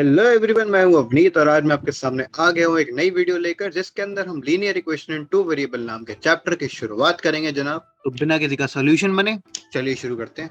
Hello everyone, मैं हूं अवनीत और आज मैं आपके सामने आ गया हूं एक नई वीडियो लेकर जिसके अंदर हम linear equation in two variable नाम के चैप्टर की शुरुआत करेंगे जनाब। तो बिना किसी का सोल्यूशन बने चलिए शुरू करते हैं।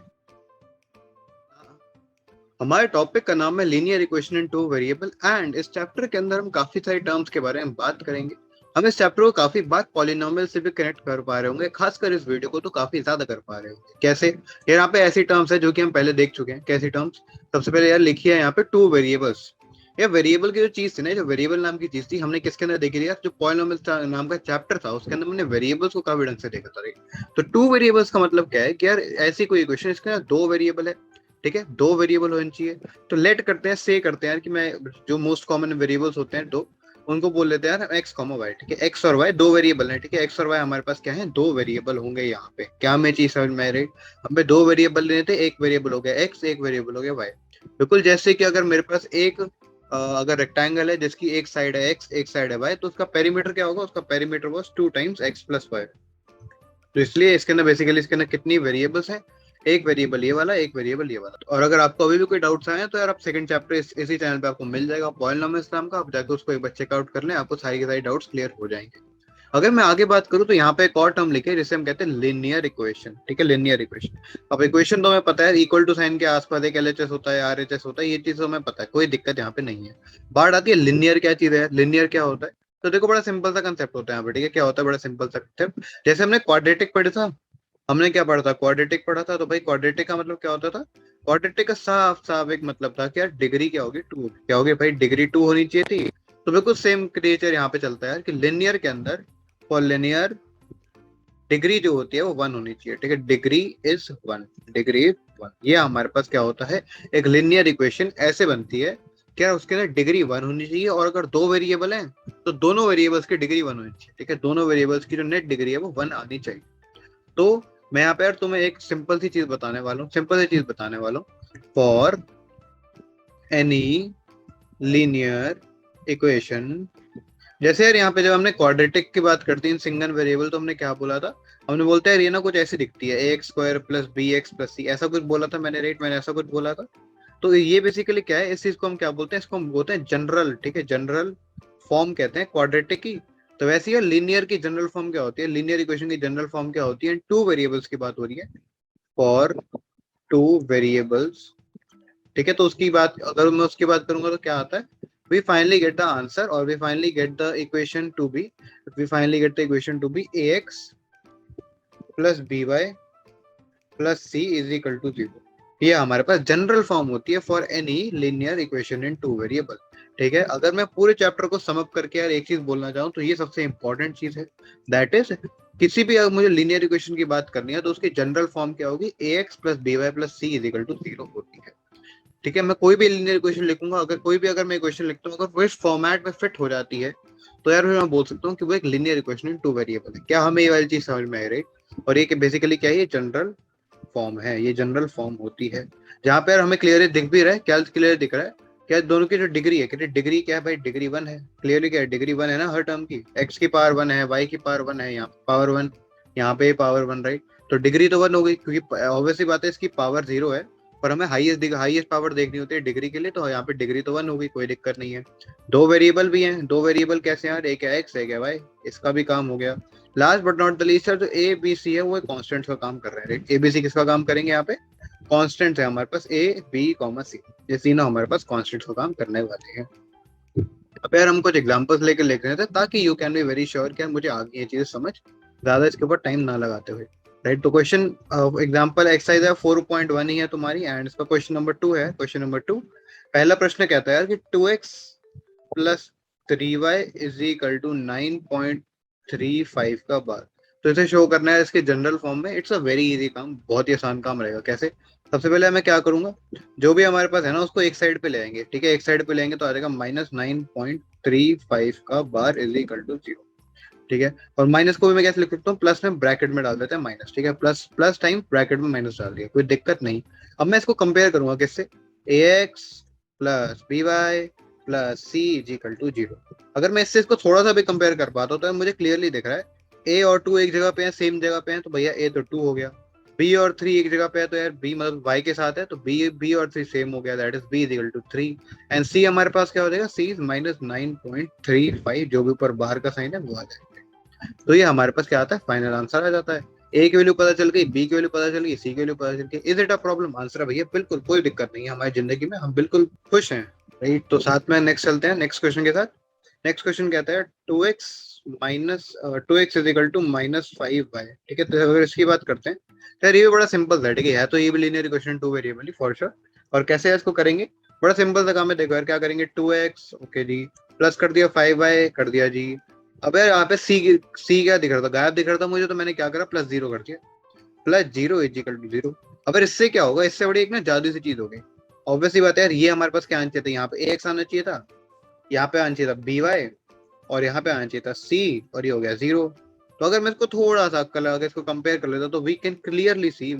हमारे टॉपिक का नाम है linear equation in two variable and इस चैप्टर के अंदर हम काफी सारी टर्म्स के बारे में बात करेंगे। हम इस चैप्टर को काफी बार पॉलिनोमियल से भी कनेक्ट कर पा रहे होंगे, खासकर इस वीडियो को तो काफी ज्यादा कर पा रहे होंगे। कैसे? यहाँ पे ऐसी टर्म्स है जो कि हम पहले देख चुके हैं। कैसी टर्म्स? सबसे पहले यार लिखिए यहाँ पे टू वेरिएबल्स। ये वेरिएबल की जो चीज थी ना, जो वेरिएबल नाम की चीज थी, हमने किसके अंदर देखी थी यार? जो पॉलिनोमियल नाम का चैप्टर था उसके अंदर हमने वेरिएबल्स को काफी ढंग से देखा था। तो टू वेरिएबल्स का मतलब क्या है कि यार ऐसी कोई इक्वेशन इसके अंदर दो वेरिएबल है। ठीक है, दो वेरिएबल होने चाहिए। तो लेट करते हैं, से करते हैं यार कि मैं जो मोस्ट कॉमन वेरिएबल्स होते हैं दो, उनको बोल लेते हैं यार एक्स कॉमा वाई। ठीक है, एक्स और वाई दो वेरिएबल है। ठीक है, एक्स और वाई हमारे पास क्या है? दो वेरिएबल होंगे। यहाँ पे क्या मैं चीज समझ में आ रही? हमें दो वेरिएबल लेने थे, एक वेरिएबल हो गया एक्स, एक वेरिएबल हो गया वाई। बिल्कुल जैसे कि अगर मेरे पास एक अगर रेक्टेंगल है जिसकी एक साइड है एक्स एक साइड है वाई, तो उसका पेरीमीटर क्या होगा? उसका perimeter was two times x plus y. तो इसलिए इसके अंदर बेसिकली इसके अंदर कितनी वेरिएबल्स हैं? एक वेरिएबल ये वाला, एक वेरिएबल ये वाला। और अगर आपको अभी भी कोई डाउट्स आए हैं तो यार आप सेकंड चैप्टर इसी चैनल पे आपको मिल जाएगा पॉलिनोमियल्स नाम का, आप जाकर उसको एक बार चेकआउट कर लें, आपको सारी के सारी डाउट्स क्लियर हो जाएंगे। अगर मैं आगे बात करूं तो यहाँ पे एक और टर्म लिखे जिसे हम कहते हैं लिनियर इक्वेशन। ठीक है, लिनियर इक्वेशन। अब इक्वेशन तो हमें पता है इक्वल टू साइन के आसपास एक एलएचएस होता है, आरएचएस होता है, ये चीज तो हमें पता है, कोई दिक्कत यहाँ पे नहीं है। बात आती है लिनियर क्या चीज है, लिनियर क्या होता है। तो देखो बड़ा सिंपल सा कंसेप्ट होता है यहाँ पे। ठीक है, क्या होता है? बड़ा सिंपल सा कंसेप्ट। जैसे हमने क्वाड्रेटिक पढ़ा था, हमने क्या पढ़ा था? क्वाड्रेटिक पढ़ा था। तो भाई क्वाड्रेटिक का मतलब क्या होता था? क्वाड्रेटिक का साफ साफ एक मतलब था कि यार डिग्री क्या होगी? टू। क्या होगी भाई? डिग्री टू होनी चाहिए थी। तो बिल्कुल सेम क्रिएचर यहाँ पे चलता है यार कि लिनियर के अंदर, फॉर लिनियर, डिग्री जो होती है वो वन होनी चाहिए। ठीक है, degree is one, degree one. ये हमारे पास क्या होता है? एक लिनियर इक्वेशन ऐसे बनती है कि यार उसके अंदर डिग्री वन होनी चाहिए, और अगर दो वेरिएबल हैं तो दोनों वेरिएबल्स की डिग्री वन होनी चाहिए। ठीक है, दोनों वेरिएबल्स की जो नेट डिग्री है वो वन आनी चाहिए। तो मैं यहाँ पे यार तुम्हें एक सिंपल सी चीज बताने वाला हूँ, सिंपल सी चीज बताने वाला हूँ। फॉर एनी लीनियर इक्वेशन, जैसे यार यहाँ पे जब हमने क्वाड्रेटिक की बात करती है सिंगल वेरिएबल, तो हमने क्या बोला था? हमने बोलते हैं ये ना कुछ ऐसी दिखती है, A X square plus B X plus C, ऐसा कुछ बोला था मैंने, राइट? मैंने ऐसा कुछ बोला था। तो ये बेसिकली क्या है? इस चीज को हम क्या बोलते हैं? इसको हम बोलते हैं जनरल। ठीक है, जनरल फॉर्म कहते हैं क्वाड्रेटिक की। तो वैसे ही लीनियर की जनरल फॉर्म क्या होती है? लीनियर इक्वेशन की जनरल फॉर्म क्या होती है? टू वेरिएबल्स की बात हो रही है, फॉर टू वेरिएबल्स। ठीक है, तो उसकी बात अगर मैं उसकी बात करूंगा तो क्या आता है? We finally get the answer और we finally get the equation to be, we finally get the equation to be A X plus B Y plus C is equal to zero. ये हमारे पास जनरल फॉर्म होती है for any linear equation in two variable. ठीक है, अगर मैं पूरे चैप्टर को सम अप करके यार एक चीज बोलना चाहूँ तो ये सबसे इंपॉर्टेंट चीज है, दैट इज किसी भी अगर मुझे लिनियर इक्वेशन की बात करनी है तो उसकी जनरल फॉर्म क्या होगी? A X plus B Y plus C is equal to zero होती है। ठीक है, मैं कोई भी लिनियर इक्वेशन लिखूंगा, अगर कोई भी अगर मैं इक्वेशन लिखता हूँ अगर वो इस फॉर्मेट में फिट हो जाती है तो यार मैं बोल सकता हूँ कि वो एक linear equation in two variable है। क्या हमें ये वाली चीज समझ में आई? रही? और ये बेसिकली क्या है? ये जनरल फॉर्म है, ये जनरल फॉर्म होती है जहाँ पे यार हमें क्लियरली दिख भी रहा है। क्या क्लियर दिख रहा है? क्या दोनों की जो डिग्री है, क्या डिग्री क्या है भाई? डिग्री वन है। क्लियरली क्या है? डिग्री वन है ना हर टर्म की। एक्स की पावर वन है, वाई की पावर वन है, यहाँ पावर वन, यहाँ पे पावर वन, राइट? तो डिग्री तो वन हो गई क्योंकि ऑब्वियसली बात है इसकी पावर जीरो है, पर हमें हाईएस्ट पावर देखनी होती है डिग्री के लिए, तो यहाँ पे डिग्री तो वन होगी, कोई दिक्कत नहीं है। दो वेरिएबल भी हैं, दो वेरिएबल कैसे यार? एक है एक्स, एक है वाई, इसका भी काम हो गया। Last but not the least, जो ए बी सी है वो कॉन्स्टेंट का काम कर रहे हैं। ए बी सी किसका काम करेंगे? यहाँ पे कॉन्स्टेंट है हमारे पास, ए बी कॉमा सी, ये तीनों हमारे पास कॉन्स्टेंट का काम करने वाले हैं। अब यार हम कुछ एग्जांपल्स लेकर लिख रहे थे ताकि you can be very sure कि मुझे आगे ये चीजें समझ, ज्यादा इसके ऊपर टाइम ना लगाते हुए, राइट? तो क्वेश्चन एग्जांपल एक्सरसाइज है 4.1 ही है तुम्हारी, एंड इसका क्वेश्चन नंबर 2 है। क्वेश्चन नंबर 2, पहला प्रश्न कहता है यार कि 2x plus 3y is equal to 9.35 का बार। तो इसे शो करना है इसके जनरल फॉर्म में। इट्स अ वेरी इजी काम, बहुत ही आसान काम रहेगा। कैसे? सबसे पहले मैं क्या करूंगा, जो भी हमारे पास है ना उसको एक साइड पे ले आएंगे। ठीक है, एक साइड पे लेंगे तो आ जाएगा -9.35 का बार इज इक्वल टू जीरो। ठीक है, और माइनस को भी मैं कैसे लिख सकता हूँ? प्लस में ब्रैकेट में डाल देते हैं माइनस। ठीक है, प्लस प्लस टाइम ब्रैकेट में माइनस डाल दिया, कोई दिक्कत नहीं। अब मैं इसको कंपेयर करूंगा किससे? A X plus B Y plus C is equal to zero. अगर मैं इससे इसको थोड़ा सा भी कंपेयर कर पाता हूँ तो मुझे क्लियरली दिख रहा है ए और टू एक जगह पे है, सेम जगह पे है, तो भैया ए तो टू हो गया, बी और थ्री एक जगह पे है तो यार बी मतलब वाई के साथ है तो बी और थ्री सेम हो गया, that is B is equal to 3। And C हमारे पास क्या हो जाएगा, सी इज -9.35, जो भी ऊपर बाहर का साइन है वो आ जाएगा। तो ये हमारे पास क्या आता है, फाइनल आंसर आ जाता है। ए की वैल्यू पता चल गई, बी की वैल्यू पता चल गई, सी की वैल्यू पता चल गई। Is it a problem? Answer है भैया बिल्कुल कोई दिक्कत नहीं है, हमारी जिंदगी में हम बिल्कुल खुश हैं। राइट, तो साथ में नेक्स्ट चलते हैं नेक्स्ट क्वेश्चन के साथ। नेक्स्ट क्वेश्चन कहता है 2x minus 2x is equal to -5y। ठीक है, तो अगर इसकी बात करते हैं तो यार ये भी बड़ा सिंपल है। ठीक है, तो ये भी linear equation two variable for sure. और कैसे है इसको करेंगे, बड़ा सिंपल सा काम है। देखो यार क्या करेंगे, 2x ओके जी, प्लस कर दिया 5y कर दिया जी। अब यार यहाँ पे सी क्या दिख रहा था, गायब दिख रहा था मुझे, तो मैंने क्या करा, +0 कर दिया। +0 इज इक्वल टू 0। अब यार इससे क्या होगा, इससे बड़ी एक ना जादू सी चीज हो गई। ऑब्वियसली बात है यार, ये हमारे पास क्या आना चाहिए था, यहाँ पे ax आना चाहिए था, यहाँ पे आना चाहिए था by, और यहाँ पे आना चाहिए था c, और ये हो गया 0। तो अगर मैं इसको थोड़ा सा कलर अगर इसको कंपेयर कर लेता तो वी कैन क्लियरली सी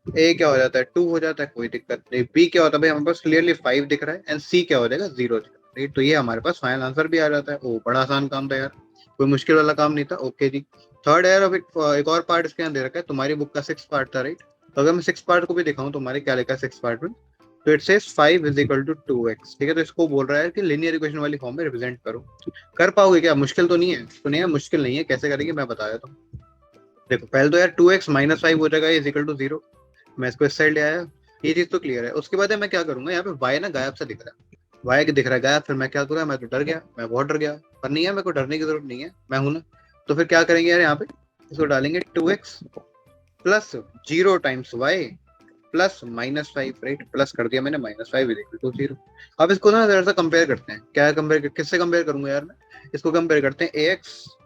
ए क्या हो जाता है 2 हो जाता है, कोई दिक्कत नहीं। बी क्या होता है भाई, हमारे पास क्लियरली 5 दिख रहा है, एंड सी क्या हो जाएगा 0 राइट। तो ये हमारे पास फाइनल आंसर भी आ जाता है। ओ बड़ा आसान काम था यार, कोई मुश्किल वाला काम नहीं था। ओके जी, थर्ड यार, अब एक और पार्ट इसके अंदर दे रखा है, तुम्हारी बुक का 6 पार्ट था राइट। तो अगर मैं 6 पार्ट को भी दिखाऊं तुम्हारे क्या लिखा है 6 पार्ट में, तो it says 5 is equal to 2x। ठीक है, तो इसको बोल रहा है कि लिनियर इक्वेशन वाली फॉर्म में रिप्रेजेंट करो। कर पाओगे क्या, मुश्किल तो नहीं है? तो नहीं है, मुश्किल नहीं है, कैसे करेंगे मैं बता देता हूँ। देखो पहले तो यार 2x माइनस 5 हो जाएगा इज इक्वल टू 0। मैं इसको इस साइड ले आया, ये चीज तो क्लियर है। उसके बाद मैं क्या करूंगा, यहाँ पे y ना गायब सा दिख रहा है, y दिख रहा है गायब, फिर मैं क्या करूँगा, मैं तो डर गया, मैं बहुत डर गया। पर नहीं है, मेरे को डरने की जरूरत नहीं है, मैं हूं ना। तो फिर क्या करेंगे यार, यहाँ पे इसको डालेंगे 2x plus 0 times y plus -5 right. Plus कर दिया मैंने, -5 इज इक्वल टू 0। अब इसको ना जरा सा कंपेयर करते हैं, क्या कंपेयर, किससे कंपेयर करूंगा यार मैं, इसको कंपेयर करते हैं ax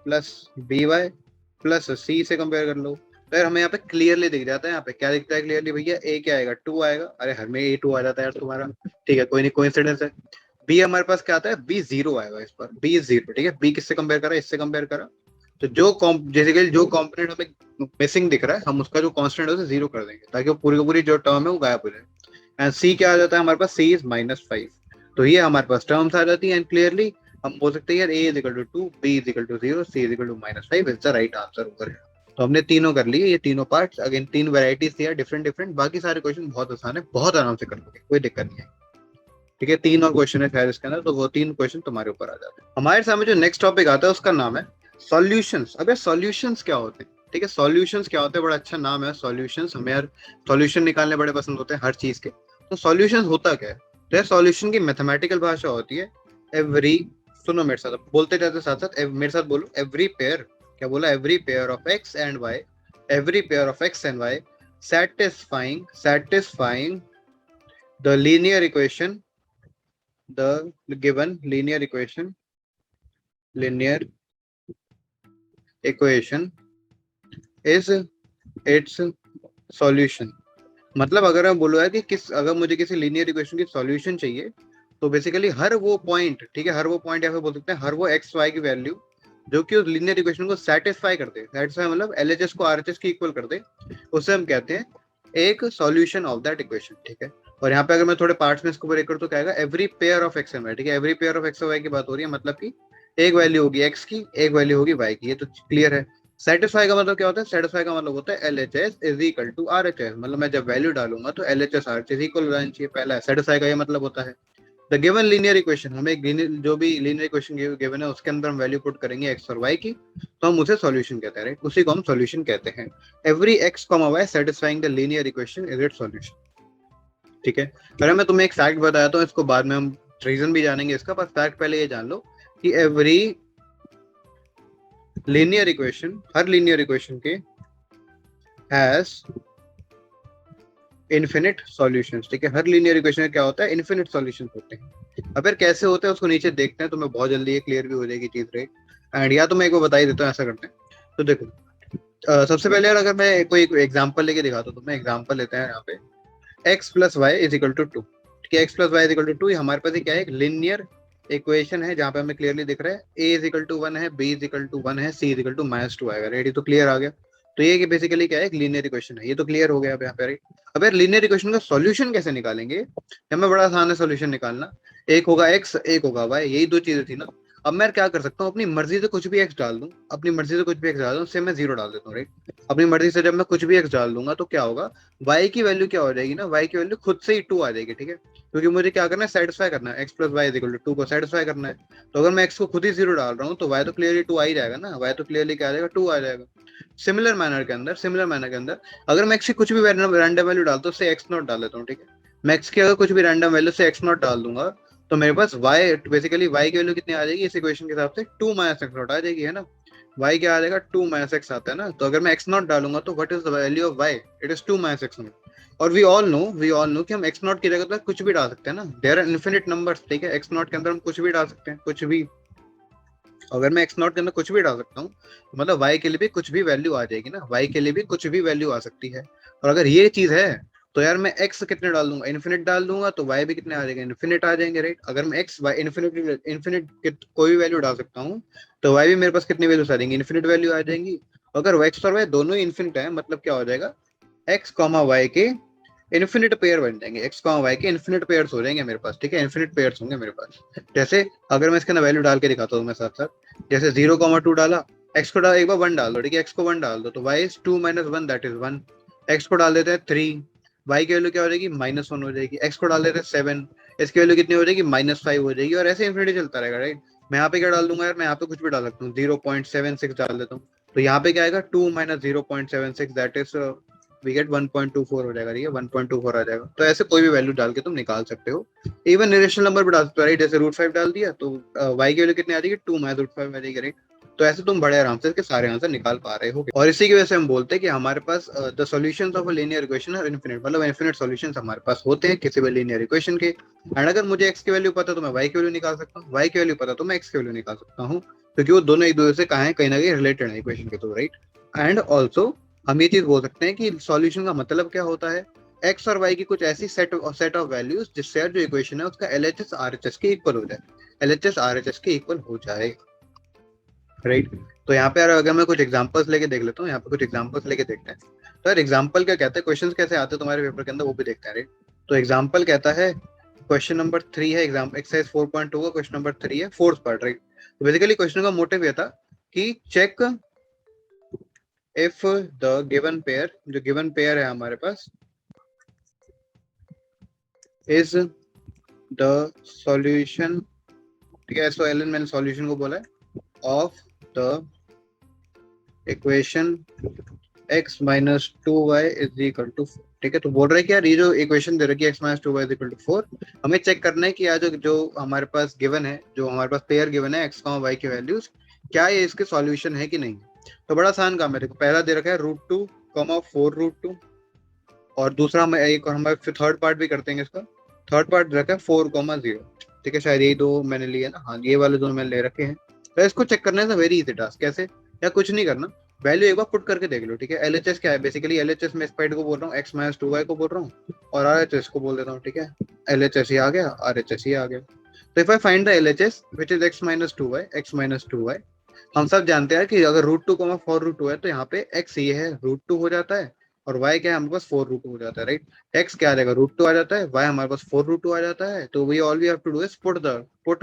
plus by plus c से कंपेयर कर लो। तो यार हमें यहाँ पे क्लियरली दिख जाता है, यहाँ पे क्या दिखता है क्लियरली भैया, a क्या आएगा 2 आएगा, अरे हर में a 2 आ जाता है यार तुम्हारा। ठीक है, कोई नहीं, कोइंसिडेंस है। b हमारे पास क्या आता है, b 0 आएगा इस पर, b इज 0। ठीक है, b किससे कंपेयर करा, इससे कंपेयर करा। तो जैसे जो कॉम्पोनेंट हमें मिसिंग दिख रहा है, हम उसका जो कांस्टेंट है उसे 0 कर देंगे, ताकि वो पूरी की पूरी जो टर्म है वो गायब हो जाए। एंड सी क्या आ जाता है हमारे पास, सी इज -5। तो ये हमारे पास टर्म्स आ जाती है, एंड क्लियरली हम बोल सकते हैं यार a is equal to 2, b is equal to 0, c is equal to -5 is the right answer over. तो हमने तीनों कर लिए, ये तीनों पार्ट्स, अगेन 3 वेराइटीज थी डिफरेंट डिफरेंट। बाकी सारे क्वेश्चन बहुत आसान है, बहुत आराम से कर लोगे, कोई दिक्कत नहीं है। ठीक है, 3 और क्वेश्चन है खैर इसके अंदर, तो वो 3 क्वेश्चन तुम्हारे ऊपर आ जाते हैं। हमारे सामने जो नेक्स्ट टॉपिक आता है उसका नाम है सॉल्यूशंस। अब यार सॉल्यूशंस क्या होते हैं, ठीक है, सॉल्यूशंस क्या होते हैं, बड़ा अच्छा नाम है सॉल्यूशंस। हमें यार सॉल्यूशन निकालने बड़े पसंद होते हैं हर चीज के। तो सॉल्यूशंस होता क्या है, तो यार सॉल्यूशन की मैथमेटिकल भाषा होती है एवरी, सुनो मेरे साथ, बोलते जाते साथ साथ मेरे साथ बोलो, एवरी पेयर, क्या बोला, every pair of x and y, every pair of x and y satisfying the linear equation, the given linear equation is its solution। मतलब अगर मैं बोलूँ है कि अगर मुझे किसी लीनियर इक्वेशन की सॉल्यूशन चाहिए, तो बेसिकली हर वो पॉइंट, ठीक है, हर वो पॉइंट या फिर बोल सकते हैं हर वो एक्स वाई की वैल्यू जो कि उस लीनियर इक्वेशन को सेटिस्फाई कर दे, सेटिस्फाई मतलब एलएचएस को आरएचएस की इक्वल कर दे, उसे हम कहते हैं एक सॉल्यूशन ऑफ दैट इक्वेशन। ठीक है, और यहाँ पे अगर मैं थोड़े पार्ट्स में इसको ब्रेक करूँ तो क्या आएगा, every pair of x and y. ठीक है, एवरी पेयर ऑफ एक्स और वाई की बात हो रही है, मतलब कि एक वैल्यू होगी एक्स की, एक वैल्यू होगी वाई की, ये तो क्लियर है। सेटिस्फाई का मतलब क्या होता है, सेटिस्फाई का मतलब होता है LHS is equal to RHS, मतलब मैं जब वैल्यू डालूंगा तो एलएचएस आरएचएस इक्वल हो जाना चाहिए, पहला सेटिस्फाई का ये मतलब होता है। द गिवन लीनियर इक्वेशन, हमें जो भी लीनियर इक्वेशन गिवन है उसके अंदर हम वैल्यू पुट करेंगे एक्स और वाई की, तो हम उसे सॉल्यूशन कहते हैं राइट, उसी को हम सॉल्यूशन कहते हैं। Every x comma y satisfying the linear equation is it solution. ठीक है, अगर मैं तुम्हें एक फैक्ट बताया तो इसको बाद में हम रीजन भी जानेंगे इसका, पर फैक्ट पहले ये जान लो कि एवरी लीनियर इक्वेशन, हर लीनियर इक्वेशन के हैज इन्फिनिट सॉल्यूशंस। ठीक है, हर लीनियर इक्वेशन क्या होता है, इन्फिनिट सॉल्यूशंस होते हैं। अब यार कैसे होते हैं उसको नीचे देखते हैं, तो मैं बहुत जल्दी ये क्लियर भी हो जाएगी चीज राइट। एंड या तो मैं एक बता ही देता हूँ, ऐसा करते हैं। तो देखो सबसे पहले यार अगर मैं कोई एग्जांपल लेके दिखाता हूँ, तो मैं एग्जांपल लेते हैं यहाँ पे x plus y is equal to 2। ठीक है, x plus y is equal to 2, हमारे पास क्या है, एक लिनियर इक्वेशन है जहाँ पे हमें क्लियरली दिख रहा है a इज इक्वल टू 1 है, b इज इक्वल टू 1 है, c इज इक्वल टू -2 आएगा। रेडी, तो क्लियर आ गया। तो ये बेसिकली क्या है, एक लीनियर इक्वेशन है, ये तो क्लियर हो गया अब यहाँ पे राइट। अब यार लीनियर इक्वेशन का सॉल्यूशन कैसे निकालेंगे, हमें बड़ा आसान है सॉल्यूशन निकालना। एक होगा x, एक होगा y, यही दो चीजें थी ना। अब मैं क्या कर सकता हूँ, अपनी मर्जी से कुछ भी एक्स डाल दूं, अपनी मर्जी से कुछ भी एक्स डाल दूं, उससे मैं जीरो डाल देता हूँ, राइट। अपनी मर्जी से जब मैं कुछ भी एक्स डाल दूंगा तो क्या होगा, वाई की वैल्यू क्या हो जाएगी ना, वाई की वैल्यू खुद से ही टू आ जाएगी, ठीक है। क्योंकि मुझे क्या करना है, सेटिस्फाई करना है, x plus y is equal to two को सेटिस्फाई करना है। तो अगर मैं एक्स को खुद ही जीरो डाल रहा हूँ तो वाई तो क्लियरली टू आ ही जाएगा ना, वाई तो क्लियरली क्या आ जाएगा, टू आ जाएगा। सिमिलर मैनर के अंदर अगर मैं एक्स की कुछ भी रैंडम वैल्यू डालता हूँ, उससे एक्स नॉट डाल देता हूँ, ठीक है। मैं एक्स की अगर कुछ भी रैंडम वैल्यू से एक्स नॉट डाल दूंगा तो मेरे पास y बेसिकली y की वैल्यू कितनी आ जाएगी इस इक्वेशन के हिसाब से, टू माइनस एक्स नॉट आ जाएगी, है ना। y क्या आ जाएगा, टू माइनस एक्स आता है ना। तो अगर मैं एक्स नॉट डालूंगा तो what is the value of y, it is two minus x naught. और वी ऑल नो कि हम एक्स नॉट की जगह पर कुछ भी डाल सकते हैं ना, देयर आर इन्फिनिट नंबर्स, ठीक है। एक्स नॉट के अंदर हम कुछ भी डाल सकते हैं, कुछ भी। अगर मैं एक्स नॉट के अंदर कुछ भी डाल सकता हूँ तो मतलब वाई के लिए भी कुछ भी वैल्यू आ जाएगी ना, वाई के लिए भी कुछ भी वैल्यू आ सकती है। और अगर ये चीज है तो यार मैं एक्स कितने डाल दूंगा, इन्फिनिट डाल दूंगा तो वाई भी कितने आ जाएंगे, इन्फिनिट आ जाएंगे, राइट। अगर मैं एक्स वाई इन्फिनिट इन्फिनिट कोई भी वैल्यू डाल सकता हूँ तो वाई भी मेरे पास कितनी वैल्यूज आ जाएंगी, इन्फिनिट वैल्यू आ जाएंगी। अगर एक्स और वाई दोनों ही इन्फिनिट है मतलब क्या हो जाएगा, एक्स कॉमा वाई के इन्फिनिट पेयर बन जाएंगे, एक्स कॉमा वाई के इन्फिनिट पेयर्स हो जाएंगे मेरे पास, ठीक है। इन्फिनिट पेयर्स होंगे मेरे पास। जैसे अगर मैं इसके अंदर वैल्यू डाल के दिखाता हूँ मैं साथ साथ, जैसे जीरो कॉमा टू डाला, एक्स को डाल एक बार वन डाल दो, ठीक है, एक्स को वन डाल दो तो y is two minus one that is one. X को डाल देते हैं थ्री, वाई की वैल्यू क्या हो जाएगी, माइनस वन हो जाएगी। एक्स को डाल देते हैं सेवन, इसकी वैल्यू कितनी हो जाएगी, माइनस फाइव हो जाएगी। और ऐसे इन्फिनिटी चलता रहेगा, राइट। मैं यहाँ पे क्या डाल दूंगा यार, मैं यहाँ पे कुछ भी डाल सकता हूँ, 0.76 डाल देता हूँ तो यहाँ पे क्या आएगा, two minus 0.76 that is we get 1.24 हो जाएगा, ठीक है, 1.24 आ जाएगा। तो ऐसे कोई भी वैल्यू डाल के तुम निकाल सकते हो। इवन रेशनल नंबर भी डाल सकते हो, राइट। जैसे रूट फाइव डाल दिया तो वाई की वैल्यू कितनी आ जाएगी, टू माइनस रूट फाइव आ जाएगी, राइट। तो ऐसे तुम बड़े आराम से इसके सारे आंसर निकाल पा रहे हो। और इसी की वजह से हम बोलते हैं कि हमारे पास the solutions of a linear equation are infinite, मतलब इनफिनिट सॉल्यूशंस हमारे पास होते हैं किसी भी लीनियर इक्वेशन के। एंड अगर मुझे एक्स की वैल्यू पता तो मैं वाई की वैल्यू निकाल सकता हूँ, वाई की वैल्यू पता तो मैं एक्स की वैल्यू निकाल सकता हूँ, क्योंकि वो दोनों एक दूसरे से कहीं ना कहीं रिलेटेड है इक्वेशन के थ्रू, राइट। एंड ऑल्सो हम ये चीज बोल सकते हैं कि सॉल्यूशन का मतलब क्या होता है, एक्स और वाई की कुछ ऐसी सेट ऑफ वैल्यूज जिससे जो इक्वेशन है उसका एलएचएस आरएचएस के इक्वल हो जाए, एलएचएस आरएचएस के इक्वल हो जाए, राइट। तो यहाँ पे यार अगर मैं कुछ एग्जांपल्स लेके देख लेता हूँ, यहाँ पे कुछ एग्जांपल्स लेके देखते हैं। तो यार एग्जांपल क्या कहते हैं, क्वेश्चंस कैसे आते हैं तुम्हारे पेपर के अंदर वो भी देखते हैं, राइट। तो एग्जांपल कहता है, क्वेश्चन नंबर 3 है, एग्जाम एक्सरसाइज 4.2 का क्वेश्चन नंबर 3 है, फोर्थ पार्ट, राइट। तो बेसिकली क्वेश्चन का मोटिव ये था कि check if the given pair, जो गिवन पेयर है हमारे पास, इज द सॉल्यूशन, ठीक है, सो एलन मैंने सॉल्यूशन को बोला है, of the equation x minus two y is equal to, ठीक है। तो बोल रहे हैं कि यार ये जो इक्वेशन दे रखी है x minus two y is equal to four, हमें चेक करना है कि यार जो हमारे पास गिवन है, जो हमारे पास पेयर गिवन है x वाई की वैल्यूज, क्या ये इसके सॉल्यूशन है कि नहीं। तो बड़ा आसान काम है, देखो पहला दे रखा है root two comma four root two, और दूसरा हम एक और हमारे फिर थर्ड पार्ट भी करते हैं इसका। थर्ड पार्ट रखा है फोर कॉमा जीरो, ठीक है, शायद यही दो मैंने लिए ना, हाँ ये वाले दो मैंने ले रखे हैं। तो इसको चेक करने से वेरी इजी टास्क, कैसे, या कुछ नहीं करना, वैल्यू एक बार पुट करके देख लो, ठीक है। एलएचएस क्या है, बेसिकली एलएचएस में स्पाइड को बोल रहा हूँ, एक्स माइनस टू वाई को बोल रहा हूँ, और आरएचएस को बोल देता हूँ, ठीक है। एलएचएस ही आ गया, आरएचएस ही आ गया। तो if I find the LHS which is x minus two y, x minus two y, हम सब जानते हैं कि अगर root two comma four root two है तो यहाँ पे एक्स ये है रूट टू हो जाता है, और वाई क्या है हमारे पास फोर रूट टू हो जाता है, राइट। एक्स क्या आ जाएगा, रूट टू आ जाता है, वाई हमारे पास फोर रूट टू आ जाता है। तो we all we have to do is put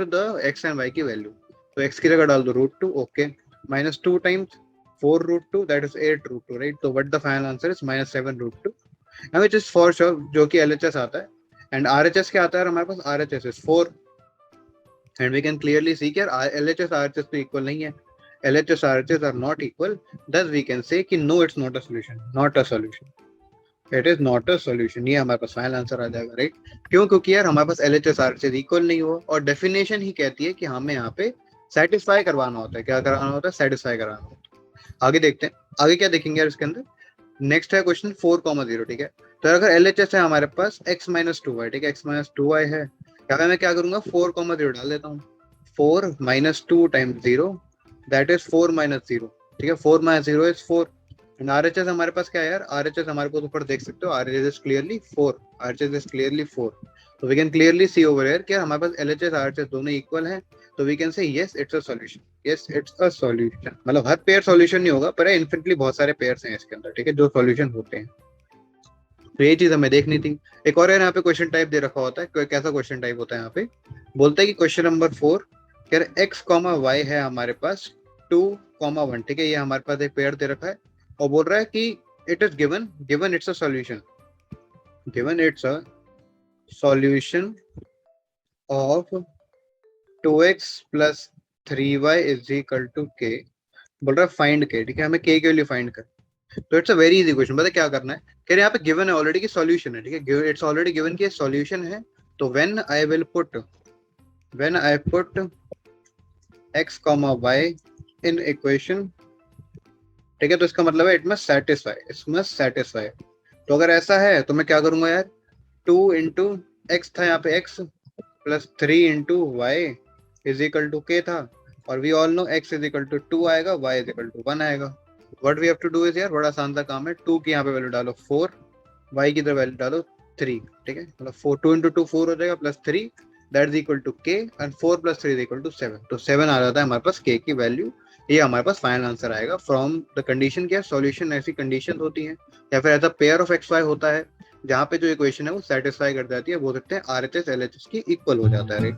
the X and Y की वैल्यू। तो एक्स की जगह डाल दो root two, okay, minus two times four root two that is eight root two, right. तो what the final answer is minus seven root two, which is for sure, जो कि LHS आता है। एंड आरएचएस क्या आता है हमारे पास, RHS is four, and we can clearly see कि एलएचएस आरएचएस तो इक्वल नहीं है, LHS RHS are not equal, thus we can say कि no it's not a solution, not a solution, it is not a solution। ये हमारे पास final answer आ जाएगा, right. क्यों, क्योंकि यार हमारे पास LHS RHS इक्वल नहीं हुआ, और डेफिनेशन ही कहती है कि हमें यहाँ पे सेटिस्फाई करवाना होता है, क्या कराना होता है, सेटिस्फाई कराना होता है। आगे देखते हैं, आगे क्या देखेंगे यार इसके अंदर। नेक्स्ट है क्वेश्चन 4,0, ठीक है। तो अगर LHS है हमारे पास x माइनस टू वाई, ठीक है, x माइनस टू वाई है, मैं क्या करूंगा 4,0 डाल देता हूँ, four minus two times zero that is four minus zero, ठीक है, four minus zero is four. And RHS हमारे पास क्या है यार, आरएचएस हमारे को ऊपर देख सकते हो, RHS is clearly four, RHS is clearly four. तो we can clearly see over here कि हमारे पास एलएचएस आरएचएस दोनों इक्वल हैं। तो we can say yes it's a solution, yes it's a solution, मतलब हर पेयर सॉल्यूशन नहीं होगा पर इनफिनिटली बहुत सारे पेयर्स हैं इसके अंदर, ठीक है, जो सॉल्यूशन होते हैं। तो ये चीज हमें देखनी थी। एक और यहाँ पे क्वेश्चन टाइप दे रखा होता है, कैसा क्वेश्चन टाइप होता है यहाँ पे, बोलता है कि क्वेश्चन नंबर फोर कह रहे एक्स कॉमा वाई है हमारे पास 2,1, ठीक है, ये हमारे पास एक पेयर दे रखा है और बोल रहा है कि it is given it's a solution, given it's a solution of 2x plus 3y is equal to k, बोल रहा है फाइंड के, ठीक है, हमें के वैल्यू फाइंड कर। तो it's a very easy question, पता क्या करना है, कह रहे यहाँ पे गिवन है ऑलरेडी की सॉल्यूशन है, ठीक है, इट्स ऑलरेडी गिवन की सॉल्यूशन है। तो when I put x comma y in equation, ठीक है, तो इसका मतलब है इट मस्ट सेटिस्फाई। तो अगर ऐसा है तो मैं क्या करूंगा यार, 2 इंटू एक्स था यहाँ पे x plus 3 into y is equal to k था, और we all know x is equal to 2 आएगा, y इज इक्वल टू 1 आएगा। What we have to do is यार, बड़ा आसान सा काम है, 2 की यहाँ पे वैल्यू डालो 4, y की इधर वैल्यू डालो 3, ठीक है, मतलब 4 2 इंटू 2 4 हो जाएगा plus 3 that is equal to K, and 4 plus 3 is equal to 7। तो 7 आ जाता है हमारे पास के की वैल्यू, ये हमारे पास फाइनल आंसर आएगा फ्रॉम द कंडीशन। क्या सॉल्यूशन ऐसी कंडीशन होती है या फिर ऐसा पेयर ऑफ एक्स वाई होता है जहाँ पे जो इक्वेशन है वो सेटिस्फाई कर जाती है, बोल सकते हैं आरएचएस एलएचएस की इक्वल हो जाता है, राइट।